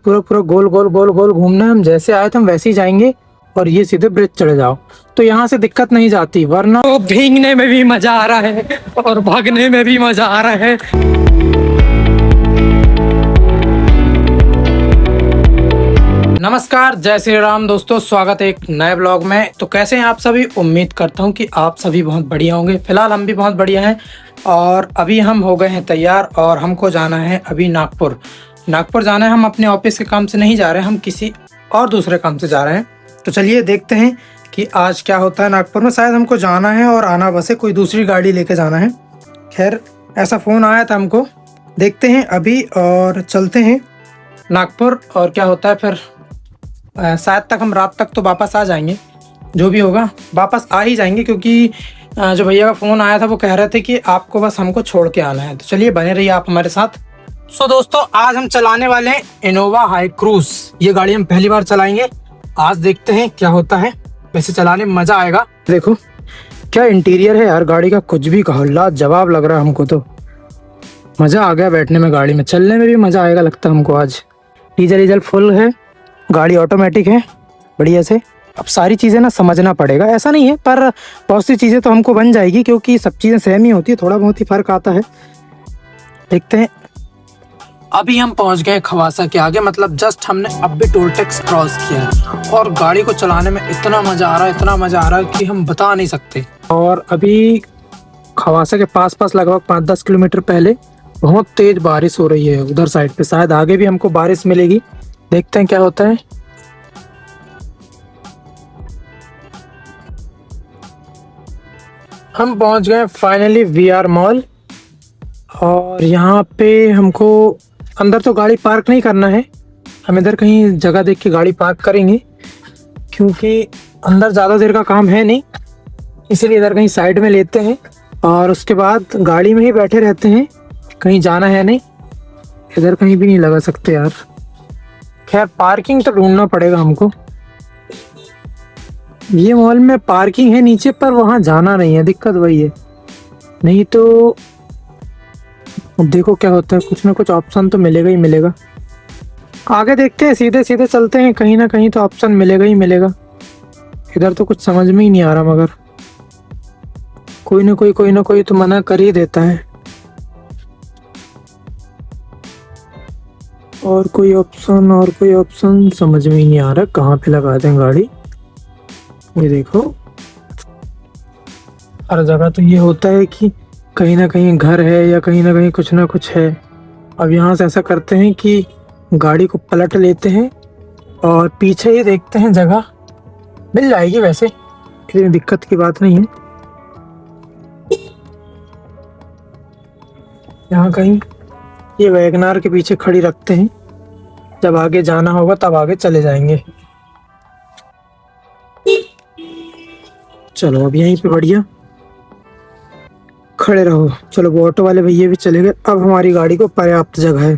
पूरा पूरा गोल गोल गोल गोल घूमना है। हम जैसे आए थे हम वैसे ही जाएंगे और ये सीधे ब्रिज चढ़ जाओ तो यहाँ से दिक्कत नहीं जाती, वरना तो भीगने में भी मजा आ रहा है और भागने में भी मजा आ रहा है। नमस्कार, जय श्री राम दोस्तों, स्वागत है एक नए ब्लॉग में। तो कैसे हैं आप सभी? उम्मीद करता हूं कि आप सभी बहुत बढ़िया होंगे। फिलहाल हम भी बहुत बढ़िया हैं और अभी हम हो गए हैं तैयार और हमको जाना है अभी नागपुर। नागपुर जाना है, हम अपने ऑफिस के काम से नहीं जा रहे हैं, हम किसी और दूसरे काम से जा रहे हैं। तो चलिए देखते हैं कि आज क्या होता है नागपुर में। शायद हमको जाना है और आना बस है, कोई दूसरी गाड़ी लेके जाना है। खैर ऐसा फ़ोन आया था हमको, देखते हैं अभी और चलते हैं नागपुर। और क्या होता है फिर शायद तक हम रात तक तो वापस आ जाएंगे, जो भी होगा वापस आ ही जाएंगे, क्योंकि जो भैया का फ़ोन आया था वो कह रहे थे कि आपको बस हमको छोड़ के आना है। तो चलिए बने रहिए आप हमारे साथ। सो दोस्तों, आज हम चलाने वाले हैं इनोवा हाई क्रूज। ये गाड़ी हम पहली बार चलाएंगे, आज देखते हैं क्या होता है। वैसे चलाने में मज़ा आएगा। देखो क्या इंटीरियर है यार गाड़ी का, कुछ भी कहो लाजवाब लग रहा है हमको। तो मज़ा आ गया बैठने में, गाड़ी में चलने में भी मज़ा आएगा लगता है हमको आज। डीजल फुल है, गाड़ी ऑटोमेटिक है बढ़िया से। अब सारी चीज़ें ना समझना पड़ेगा, ऐसा नहीं है पर बहुत सी चीज़ें तो हमको बन जाएगी, क्योंकि सब चीज़ें सेम ही होती है, थोड़ा बहुत ही फ़र्क आता है। देखते हैं। अभी हम पहुंच गए खवासा के आगे, मतलब जस्ट हमने अब भी टोल टैक्स क्रॉस किया है और गाड़ी को चलाने में इतना मज़ा आ रहा है, इतना मज़ा आ रहा है कि हम बता नहीं सकते। और अभी खवासा के पास लगभग 5-10 किलोमीटर पहले बहुत तेज़ बारिश हो रही है उधर साइड पे। शायद आगे भी हमको बारिश मिलेगी, देखते हैं क्या होता है। हम पहुंच गए फाइनली वीआर मॉल और यहाँ पे हमको अंदर तो गाड़ी पार्क नहीं करना है, हम इधर कहीं जगह देख के गाड़ी पार्क करेंगे, क्योंकि अंदर ज़्यादा देर का काम है नहीं, इसीलिए इधर कहीं साइड में लेते हैं और उसके बाद गाड़ी में ही बैठे रहते हैं। कहीं जाना है नहीं, इधर कहीं भी नहीं लगा सकते यार। खैर पार्किंग तो ढूंढना पड़ेगा हमको। ये मॉल में पार्किंग है नीचे, पर वहाँ जाना नहीं है, दिक्कत वही है। नहीं तो देखो क्या होता है, कुछ ना कुछ ऑप्शन तो मिलेगा ही मिलेगा। आगे देखते हैं, सीधे सीधे चलते हैं, कहीं ना कहीं तो ऑप्शन मिलेगा ही मिलेगा। इधर तो कुछ समझ में ही नहीं आ रहा, मगर कोई ना कोई तो मना कर ही देता है। और कोई ऑप्शन समझ में ही नहीं आ रहा, कहाँ पे लगा दें गाड़ी। ये देखो हर जगह तो ये होता है कि कहीं ना कहीं घर है या कहीं ना कहीं कुछ ना कुछ है। अब यहाँ से ऐसा करते हैं कि गाड़ी को पलट लेते हैं और पीछे ही देखते हैं, जगह मिल जाएगी वैसे, इतनी दिक्कत की बात नहीं है। यहाँ कहीं ये वैगनार के पीछे खड़ी रखते हैं, जब आगे जाना होगा तब आगे चले जाएंगे। चलो अब यहीं पे बढ़िया खड़े रहो। चलो वो ऑटो वाले भैया भी चले गए, अब हमारी गाड़ी को पर्याप्त जगह है,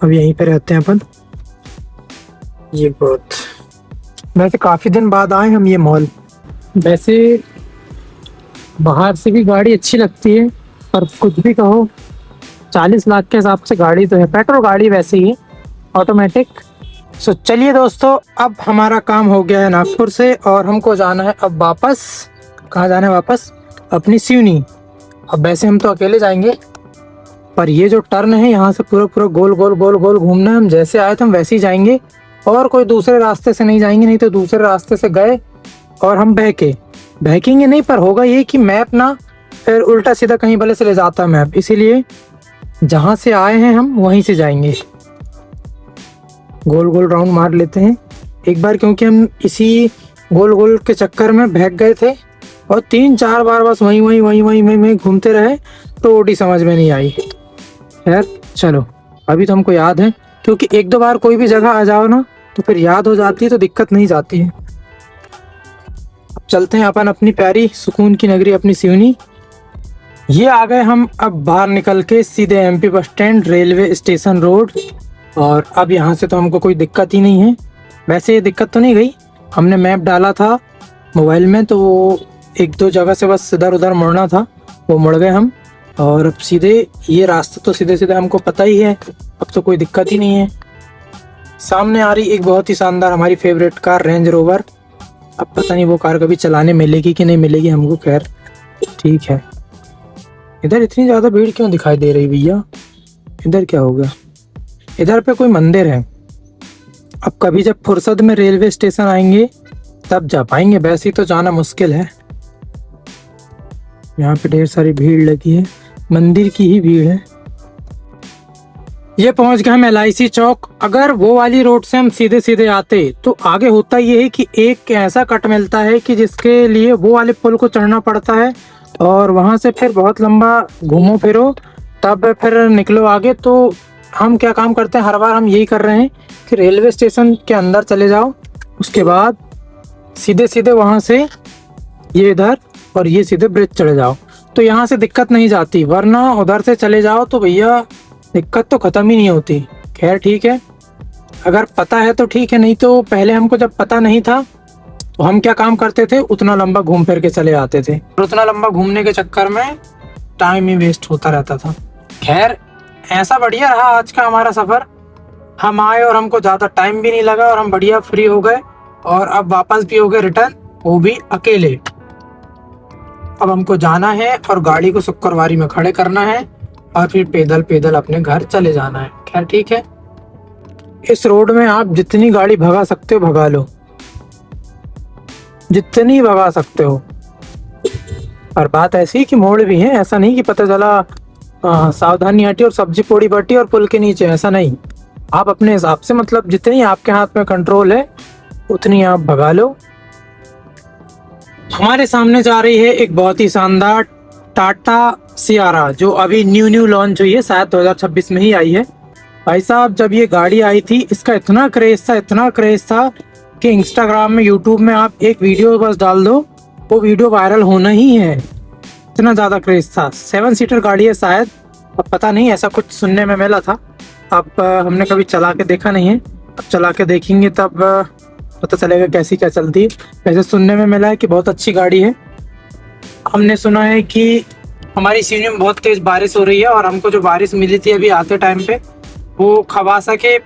अब यहीं पे रहते हैं अपन। ये बहुत वैसे काफ़ी दिन बाद आए हम ये मॉल। वैसे बाहर से भी गाड़ी अच्छी लगती है, पर कुछ भी कहो 40 लाख के हिसाब से गाड़ी तो है, पेट्रोल गाड़ी वैसे ही है, ऑटोमेटिक। सो चलिए दोस्तों, अब हमारा काम हो गया है नागपुर से और हमको जाना है अब वापस। कहाँ जाना है वापस? अपनी सिवनी। अब वैसे हम तो अकेले जाएंगे, पर ये जो टर्न है यहाँ से पूरा पूरा गोल गोल गोल गोल घूमना है। हम जैसे आए थे हम वैसे ही जाएंगे और कोई दूसरे रास्ते से नहीं जाएंगे, नहीं तो दूसरे रास्ते से गए और हम बहकेंगे नहीं। पर होगा ये कि मैप ना फिर उल्टा सीधा कहीं भले से ले जाता है मैप, इसीलिए जहाँ से आए हैं हम वहीं से जाएंगे। गोल गोल राउंड मार लेते हैं एक बार, क्योंकि हम इसी गोल गोल के चक्कर में बहक गए थे और 3-4 बार बस वहीं घूमते रहे, तो ओडी समझ में नहीं आई। खैर चलो, अभी तो हमको याद है, क्योंकि 1-2 बार कोई भी जगह आ जाओ ना तो फिर याद हो जाती है, तो दिक्कत नहीं जाती है। अब चलते हैं अपन अपनी प्यारी सुकून की नगरी अपनी सिवनी। ये आ गए हम अब बाहर निकल के सीधे MP bus stand, railway station road. और अब यहाँ से तो हमको कोई दिक्कत ही नहीं है। वैसे ये दिक्कत तो नहीं गई, हमने मैप डाला था मोबाइल में, तो वो 1-2 जगह से बस इधर उधर मुड़ना था, वो मुड़ गए हम। और अब सीधे ये रास्ता तो सीधे सीधे हमको पता ही है, अब तो कोई दिक्कत ही नहीं है। सामने आ रही एक बहुत ही शानदार हमारी फेवरेट कार रेंज रोवर। अब पता नहीं वो कार कभी चलाने मिलेगी कि नहीं मिलेगी हमको, खैर ठीक है। इधर इतनी ज्यादा भीड़ क्यों दिखाई दे रही भैया? इधर क्या हो गया? इधर पे कोई मंदिर है। अब कभी जब फुर्सत में रेलवे स्टेशन आएंगे तब जा पाएंगे, वैसे ही तो जाना मुश्किल है। यहाँ पे ढेर सारी भीड़ लगी है, मंदिर की ही भीड़ है। ये पहुंच गए हम LIC चौक। अगर वो वाली रोड से हम सीधे सीधे आते तो आगे होता ये है कि एक ऐसा कट मिलता है कि जिसके लिए वो वाले पुल को चढ़ना पड़ता है और वहां से फिर बहुत लंबा घूमो फिरो तब फिर निकलो आगे। तो हम क्या काम करते हैं, हर बार हम यही कर रहे हैं कि रेलवे स्टेशन के अंदर चले जाओ, उसके बाद सीधे सीधे वहां से ये इधर और ये सीधे ब्रिज चले जाओ, तो यहाँ से दिक्कत नहीं जाती। वरना उधर से चले जाओ तो भैया दिक्कत तो खत्म ही नहीं होती। खैर ठीक है, अगर पता है तो ठीक है, नहीं तो पहले हमको जब पता नहीं था तो हम क्या काम करते थे, उतना लंबा घूम फिर के चले आते थे और उतना लंबा घूमने के चक्कर में टाइम ही वेस्ट होता रहता था। खैर ऐसा बढ़िया रहा आज का हमारा सफर। हम आए और हमको ज्यादा टाइम भी नहीं लगा और हम बढ़िया फ्री हो गए और अब वापस भी हो गए रिटर्न, वो भी अकेले। अब हमको जाना है और गाड़ी को शुक्रवारी में खड़े करना है और फिर पैदल पैदल अपने घर चले जाना है। खैर ठीक है, इस रोड में आप जितनी गाड़ी भगा सकते हो भगा लो, जितनी भगा सकते हो। और बात ऐसी कि मोड़ भी है, ऐसा नहीं कि पता चला सावधानी हटी और सब्जी पोड़ी बटी और पुल के नीचे, ऐसा नहीं। आप अपने हिसाब से, मतलब जितनी आपके हाथ में कंट्रोल है उतनी आप भगा लो। हमारे सामने जा रही है एक बहुत ही शानदार टाटा सियारा, जो अभी न्यू लॉन्च हुई है, शायद 2026 में ही आई है। भाई साहब जब ये गाड़ी आई थी इसका इतना क्रेज था, इतना क्रेज था कि इंस्टाग्राम में, यूट्यूब में आप एक वीडियो बस डाल दो, वो वीडियो वायरल होना ही है, इतना ज्यादा क्रेज था। 7 सीटर गाड़ी है शायद, अब पता नहीं, ऐसा कुछ सुनने में मिला था। अब हमने कभी चला के देखा नहीं है, अब चला के देखेंगे तब पता चलेगा कैसी क्या चलती है। वैसे सुनने में मिला है कि बहुत अच्छी गाड़ी है। हमने सुना है कि हमारी सिवनी में बहुत तेज बारिश हो रही है और हमको जो बारिश मिली थी अभी आते टाइम पे, वो खवासा के,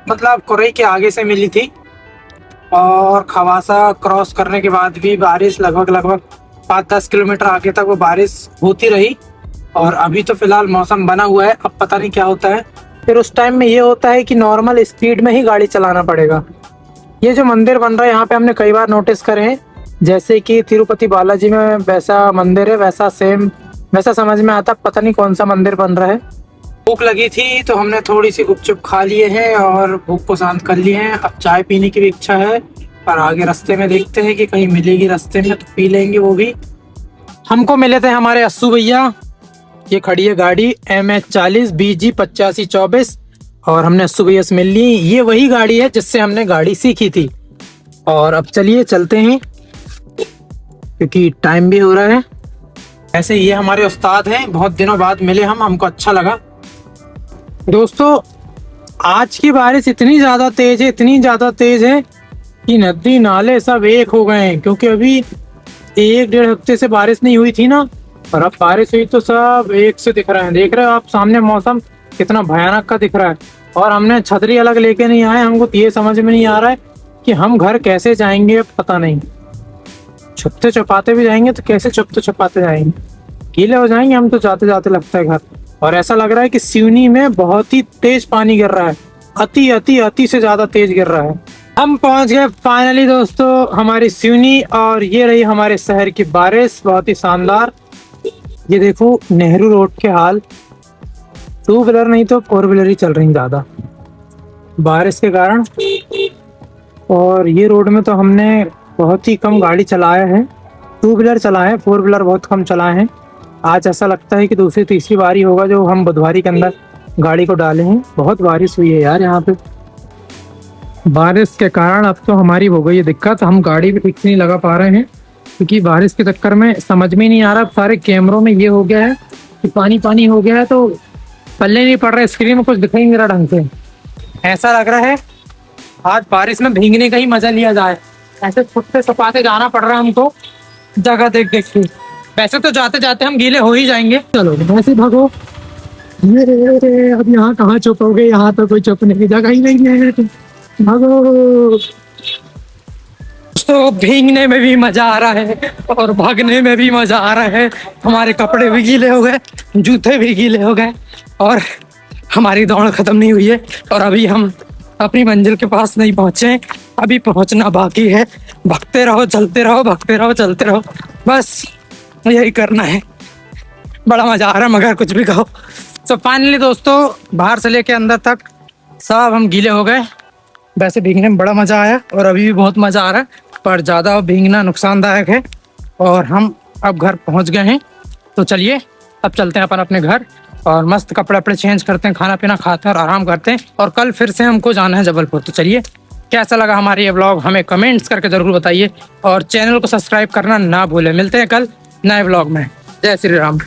मतलब कुरई के आगे से मिली थी और खवासा क्रॉस करने के बाद भी बारिश लगभग 5-10 किलोमीटर आगे तक वो बारिश होती रही। और अभी तो फिलहाल मौसम बना हुआ है, अब पता नहीं क्या होता है। फिर उस टाइम में ये होता है कि नॉर्मल स्पीड में ही गाड़ी चलाना पड़ेगा। ये जो मंदिर बन रहा है यहाँ पे हमने कई बार नोटिस करे हैं, जैसे कि तिरुपति बालाजी में वैसा मंदिर है, वैसा सेम, वैसा समझ में आता, पता नहीं कौन सा मंदिर बन रहा है। भूख लगी थी तो हमने थोड़ी सी गुपचुप खा लिए हैं और भूख को शांत कर लिए हैं। अब चाय पीने की भी इच्छा है, पर आगे रास्ते में देखते हैं कि कहीं मिलेगी रास्ते में तो पी लेंगे वो भी। हमको मिले थे हमारे अस्सू भैया, ये खड़ी है गाड़ी MH40 BG 8524 और हमने अस्सू भैया से मिल ली। ये वही गाड़ी है जिससे हमने गाड़ी सीखी थी। और अब चलिए चलते हैं क्योंकि टाइम भी हो रहा है। ऐसे ये हमारे उस्ताद हैं, बहुत दिनों बाद मिले हम, हमको अच्छा लगा। दोस्तों आज की बारिश इतनी ज्यादा तेज है, इतनी ज्यादा तेज है कि नदी नाले सब एक हो गए हैं, क्योंकि अभी 1-1.5 हफ्ते से बारिश नहीं हुई थी ना, और अब बारिश हुई तो सब एक से दिख रहा है। देख रहे हो आप सामने मौसम कितना भयानक का दिख रहा है। और हमने छतरी अलग लेके नहीं आए, हमको तो ये समझ में नहीं आ रहा है कि हम घर कैसे जाएंगे, पता नहीं। छुपते छुपाते भी जाएंगे तो कैसे छुपते छुपाते जाएंगे, गीले हो जाएंगे हम तो जाते जाते, लगता है घर। और ऐसा लग रहा है कि सिवनी में बहुत ही तेज पानी गिर रहा है, अति अति अति से ज्यादा तेज गिर रहा है। हम पहुंच गए फाइनली दोस्तों हमारी सिवनी, और ये रही हमारे शहर की बारिश, बहुत ही शानदार। ये देखो नेहरू रोड के हाल, 2 व्हीलर नहीं तो 4 व्हीलर ही चल रही ज्यादा बारिश के कारण। और ये रोड में तो हमने बहुत ही कम गाड़ी चलाया है, 2 व्हीलर चलाए हैं, 4 व्हीलर बहुत कम चलाए हैं। आज ऐसा लगता है कि दूसरी तीसरी बारी होगा जो हम बुधवारी के अंदर गाड़ी को डाले हैं। बहुत बारिश हुई है यार यहाँ पे, बारिश के कारण अब तो हमारी हो गई है दिक्कत, हम गाड़ी भी ठीक से नहीं लगा पा रहे हैं क्योंकि बारिश के चक्कर में समझ में नहीं आ रहा। सारे कैमरों में ये हो गया है कि पानी पानी हो गया है, तो पल्ले नहीं पड़ रहा है, स्क्रीन में कुछ दिखाई नहीं रहा ढंग से। ऐसा लग रहा है आज बारिश में भीगने का ही मजा लिया जाए, ऐसे छुपते छुपाते जाना पड़ रहा है हमको जगह देख देख के। वैसे तो जाते जाते हम गीले हो ही जाएंगे, चलो वैसे भागो। ये अब यहाँ कहाँ छुपोगे, यहाँ तो कोई छुपने की जगह ही नहीं है। भागो। दोस्तों भीगने में भी मजा आ रहा है और भागने में भी मजा आ रहा है। हमारे कपड़े भी गीले हो गए, जूते भी गीले हो गए और हमारी दौड़ खत्म नहीं हुई है और अभी हम अपनी मंजिल के पास नहीं पहुंचे हैं, अभी पहुंचना बाकी है। भागते रहो चलते रहो, भागते रहो चलते रहो, बस यही करना है। बड़ा मजा आ रहा है मगर कुछ भी कहो। तो फाइनली दोस्तों बाहर से लेके अंदर तक सब हम गीले हो गए। वैसे भीगने में बड़ा मजा आया और अभी भी बहुत मजा आ रहा है, पर ज़्यादा भीगना नुकसानदायक है। और हम अब घर पहुंच गए हैं, तो चलिए अब चलते हैं अपन अपने घर और मस्त कपड़े वपड़े चेंज करते हैं, खाना पीना खाते हैं और आराम करते हैं। और कल फिर से हमको जाना है जबलपुर। तो चलिए, कैसा लगा हमारा ये व्लॉग हमें कमेंट्स करके ज़रूर बताइए और चैनल को सब्सक्राइब करना ना भूलें। मिलते हैं कल नए व्लॉग में। जय श्री राम।